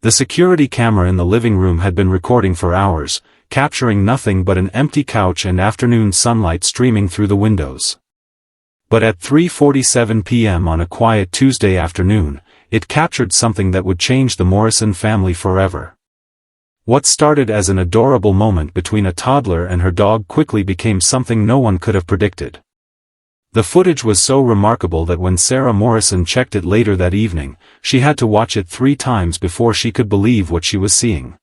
The security camera in the living room had been recording for hours, capturing nothing but an empty couch and afternoon sunlight streaming through the windows. But at 3:47 p.m. on a quiet Tuesday afternoon, it captured something that would change the Morrison family forever. What started as an adorable moment between a toddler and her dog quickly became something no one could have predicted. The footage was so remarkable that when Sarah Morrison checked it later that evening, she had to watch it 3 times before she could believe what she was seeing.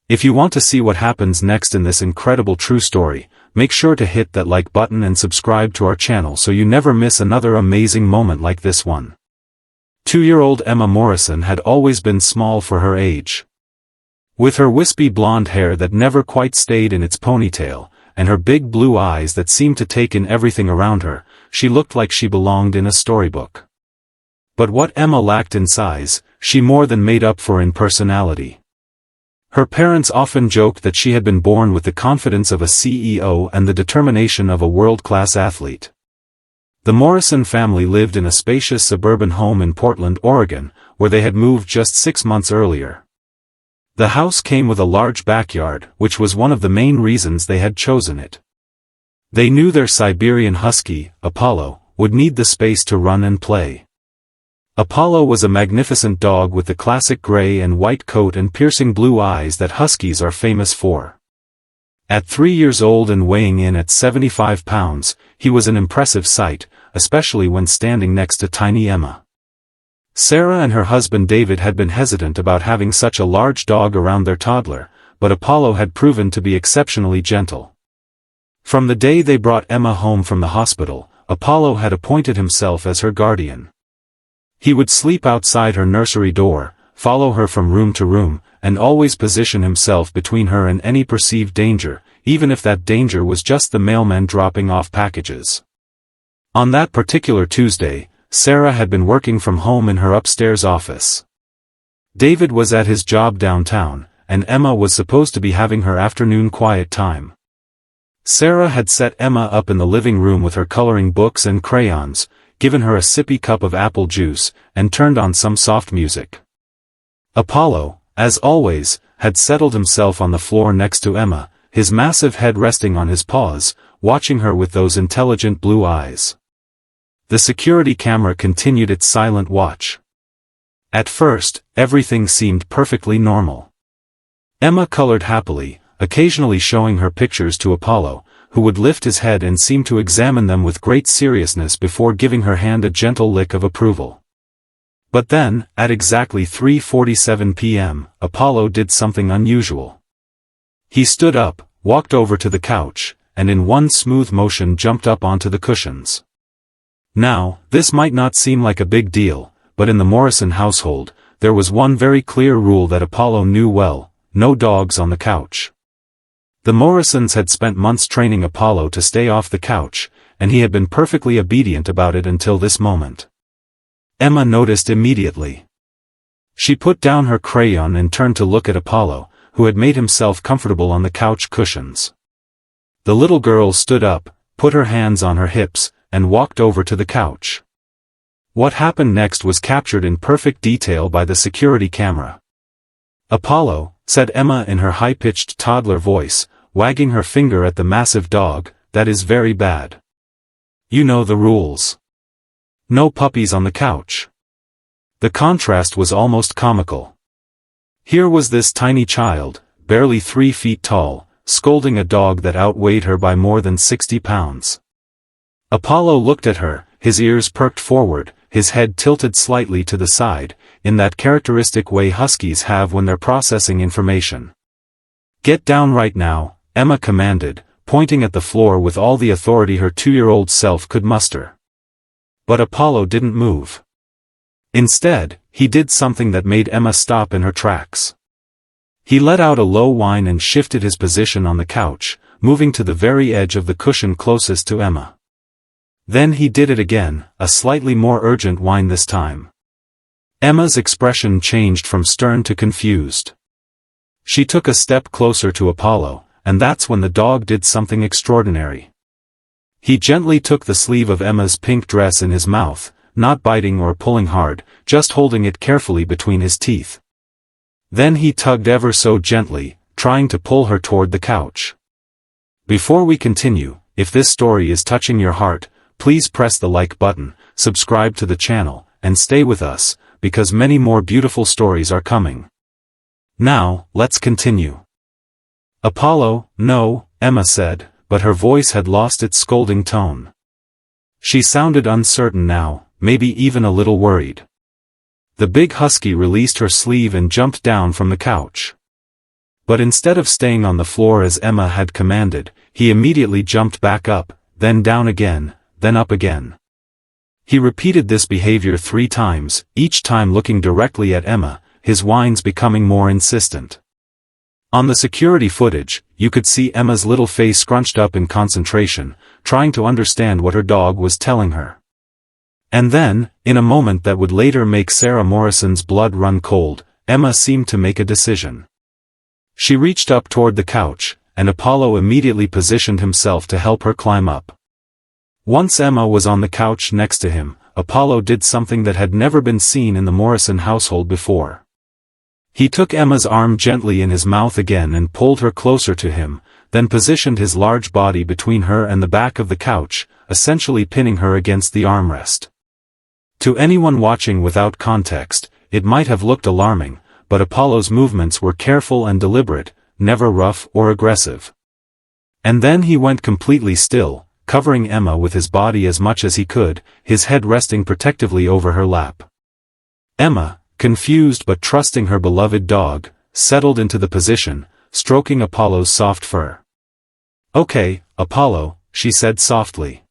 If you want to see what happens next in this incredible true story, make sure to hit that like button and subscribe to our channel so you never miss another amazing moment like this one. 2-year-old Emma Morrison had always been small for her age. With her wispy blonde hair that never quite stayed in its ponytail, and her big blue eyes that seemed to take in everything around her, she looked like she belonged in a storybook. But what Emma lacked in size, she more than made up for in personality. Her parents often joked that she had been born with the confidence of a CEO and the determination of a world-class athlete. The Morrison family lived in a spacious suburban home in Portland, Oregon, where they had moved just 6 months earlier. The house came with a large backyard, which was one of the main reasons they had chosen it. They knew their Siberian Husky, Apollo, would need the space to run and play. Apollo was a magnificent dog with the classic gray and white coat and piercing blue eyes that Huskies are famous for. At 3 years old and weighing in at 75 pounds, he was an impressive sight, especially when standing next to tiny Emma. Sarah and her husband David had been hesitant about having such a large dog around their toddler, but Apollo had proven to be exceptionally gentle. From the day they brought Emma home from the hospital, Apollo had appointed himself as her guardian. He would sleep outside her nursery door, follow her from room to room, and always position himself between her and any perceived danger, even if that danger was just the mailman dropping off packages. On that particular Tuesday, Sarah had been working from home in her upstairs office. David was at his job downtown, and Emma was supposed to be having her afternoon quiet time. Sarah had set Emma up in the living room with her coloring books and crayons, given her a sippy cup of apple juice, and turned on some soft music. Apollo, as always, had settled himself on the floor next to Emma, his massive head resting on his paws, watching her with those intelligent blue eyes. The security camera continued its silent watch. At first, everything seemed perfectly normal. Emma colored happily, occasionally showing her pictures to Apollo, who would lift his head and seem to examine them with great seriousness before giving her hand a gentle lick of approval. But then, at exactly 3:47 p.m., Apollo did something unusual. He stood up, walked over to the couch, and in one smooth motion jumped up onto the cushions. Now, this might not seem like a big deal, but in the Morrison household, there was one very clear rule that Apollo knew well: no dogs on the couch. The Morrisons had spent months training Apollo to stay off the couch, and he had been perfectly obedient about it until this moment. Emma noticed immediately. She put down her crayon and turned to look at Apollo, who had made himself comfortable on the couch cushions. The little girl stood up, put her hands on her hips, and walked over to the couch. What happened next was captured in perfect detail by the security camera. "Apollo," said Emma in her high-pitched toddler voice, wagging her finger at the massive dog, "that is very bad. You know the rules. No puppies on the couch." The contrast was almost comical. Here was this tiny child, barely 3 feet tall, scolding a dog that outweighed her by more than 60 pounds. Apollo looked at her, his ears perked forward, his head tilted slightly to the side, in that characteristic way Huskies have when they're processing information. "Get down right now," Emma commanded, pointing at the floor with all the authority her 2-year-old self could muster. But Apollo didn't move. Instead, he did something that made Emma stop in her tracks. He let out a low whine and shifted his position on the couch, moving to the very edge of the cushion closest to Emma. Then he did it again, a slightly more urgent whine this time. Emma's expression changed from stern to confused. She took a step closer to Apollo, and that's when the dog did something extraordinary. He gently took the sleeve of Emma's pink dress in his mouth, not biting or pulling hard, just holding it carefully between his teeth. Then he tugged ever so gently, trying to pull her toward the couch. Before we continue, if this story is touching your heart, please press the like button, subscribe to the channel, and stay with us, because many more beautiful stories are coming. Now, let's continue. Apollo, no, Emma said, but her voice had lost its scolding tone. She sounded uncertain now, maybe even a little worried. The big husky released her sleeve and jumped down from the couch. But instead of staying on the floor as Emma had commanded, he immediately jumped back up, then down again, then up again. He repeated this behavior 3 times, each time looking directly at Emma, his whines becoming more insistent. On the security footage, you could see Emma's little face scrunched up in concentration, trying to understand what her dog was telling her. And then, in a moment that would later make Sarah Morrison's blood run cold, Emma seemed to make a decision. She reached up toward the couch, and Apollo immediately positioned himself to help her climb up. Once Emma was on the couch next to him, Apollo did something that had never been seen in the Morrison household before. He took Emma's arm gently in his mouth again and pulled her closer to him, then positioned his large body between her and the back of the couch, essentially pinning her against the armrest. To anyone watching without context, it might have looked alarming, but Apollo's movements were careful and deliberate, never rough or aggressive. And then he went completely still, covering Emma with his body as much as he could, his head resting protectively over her lap. Emma, confused but trusting her beloved dog, settled into the position, stroking Apollo's soft fur. "Okay, Apollo," she said softly.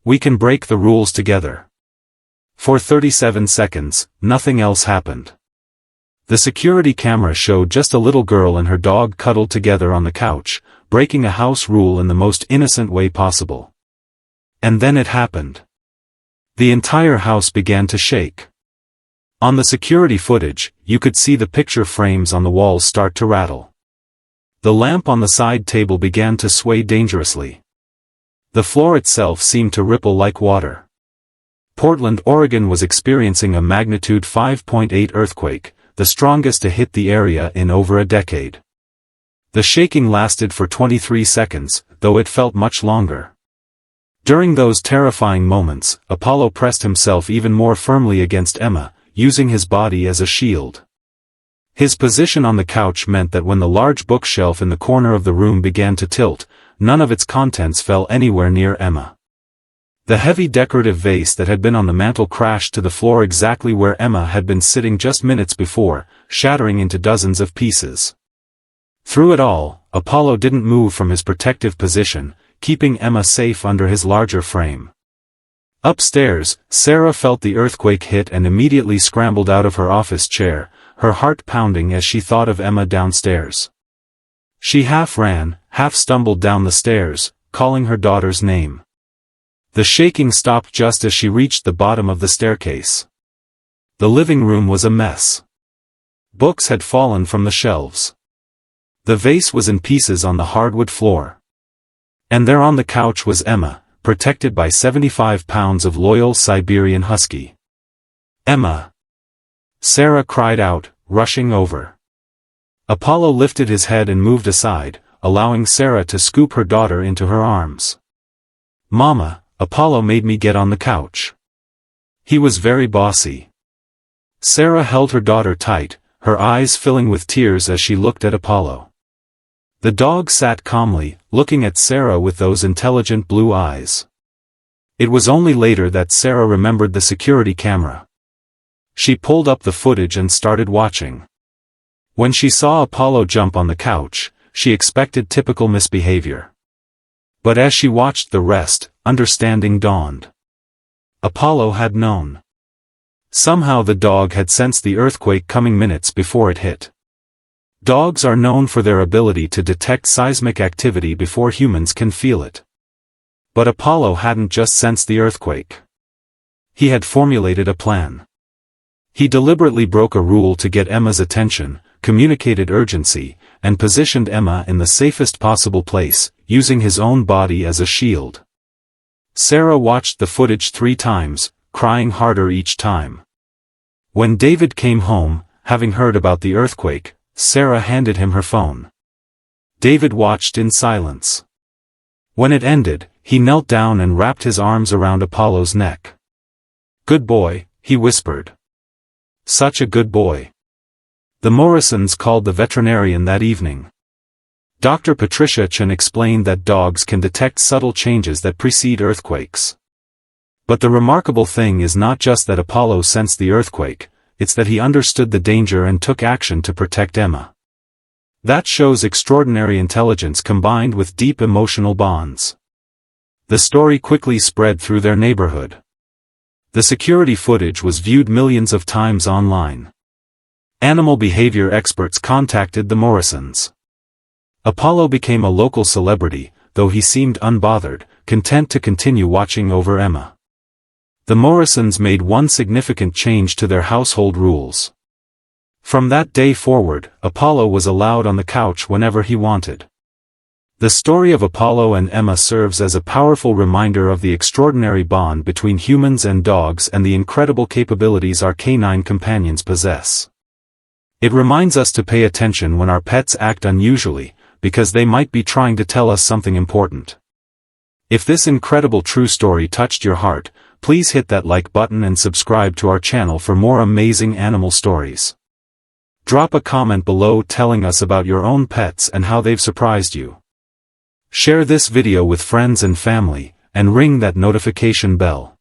"We can break the rules together." For 37 seconds, nothing else happened. The security camera showed just a little girl and her dog cuddled together on the couch, breaking a house rule in the most innocent way possible. And then it happened. The entire house began to shake. On the security footage, you could see the picture frames on the walls start to rattle. The lamp on the side table began to sway dangerously. The floor itself seemed to ripple like water. Portland, Oregon was experiencing a magnitude 5.8 earthquake, the strongest to hit the area in over a decade. The shaking lasted for 23 seconds, though it felt much longer. During those terrifying moments, Apollo pressed himself even more firmly against Emma, using his body as a shield. His position on the couch meant that when the large bookshelf in the corner of the room began to tilt, none of its contents fell anywhere near Emma. The heavy decorative vase that had been on the mantel crashed to the floor exactly where Emma had been sitting just minutes before, shattering into dozens of pieces. Through it all, Apollo didn't move from his protective position, keeping Emma safe under his larger frame. Upstairs, Sarah felt the earthquake hit and immediately scrambled out of her office chair, her heart pounding as she thought of Emma downstairs. She half ran, half stumbled down the stairs, calling her daughter's name. The shaking stopped just as she reached the bottom of the staircase. The living room was a mess. Books had fallen from the shelves. The vase was in pieces on the hardwood floor. And there on the couch was Emma, protected by 75 pounds of loyal Siberian Husky. "Emma!" Sarah cried out, rushing over. Apollo lifted his head and moved aside, allowing Sarah to scoop her daughter into her arms. "Mama, Apollo made me get on the couch. He was very bossy." Sarah held her daughter tight, her eyes filling with tears as she looked at Apollo. The dog sat calmly, looking at Sarah with those intelligent blue eyes. It was only later that Sarah remembered the security camera. She pulled up the footage and started watching. When she saw Apollo jump on the couch, she expected typical misbehavior. But as she watched the rest, understanding dawned. Apollo had known. Somehow the dog had sensed the earthquake coming minutes before it hit. Dogs are known for their ability to detect seismic activity before humans can feel it. But Apollo hadn't just sensed the earthquake. He had formulated a plan. He deliberately broke a rule to get Emma's attention, communicated urgency, and positioned Emma in the safest possible place, using his own body as a shield. Sarah watched the footage 3 times, crying harder each time. When David came home, having heard about the earthquake, Sarah handed him her phone. David watched in silence. When it ended, he knelt down and wrapped his arms around Apollo's neck. "Good boy," he whispered. "Such a good boy." The Morrisons called the veterinarian that evening. Dr. Patricia Chen explained that dogs can detect subtle changes that precede earthquakes. But the remarkable thing is not just that Apollo sensed the earthquake, it's that he understood the danger and took action to protect Emma. That shows extraordinary intelligence combined with deep emotional bonds. The story quickly spread through their neighborhood. The security footage was viewed millions of times online. Animal behavior experts contacted the Morrisons. Apollo became a local celebrity, though he seemed unbothered, content to continue watching over Emma. The Morrisons made one significant change to their household rules. From that day forward, Apollo was allowed on the couch whenever he wanted. The story of Apollo and Emma serves as a powerful reminder of the extraordinary bond between humans and dogs and the incredible capabilities our canine companions possess. It reminds us to pay attention when our pets act unusually, because they might be trying to tell us something important. If this incredible true story touched your heart, please hit that like button and subscribe to our channel for more amazing animal stories. Drop a comment below telling us about your own pets and how they've surprised you. Share this video with friends and family, and ring that notification bell.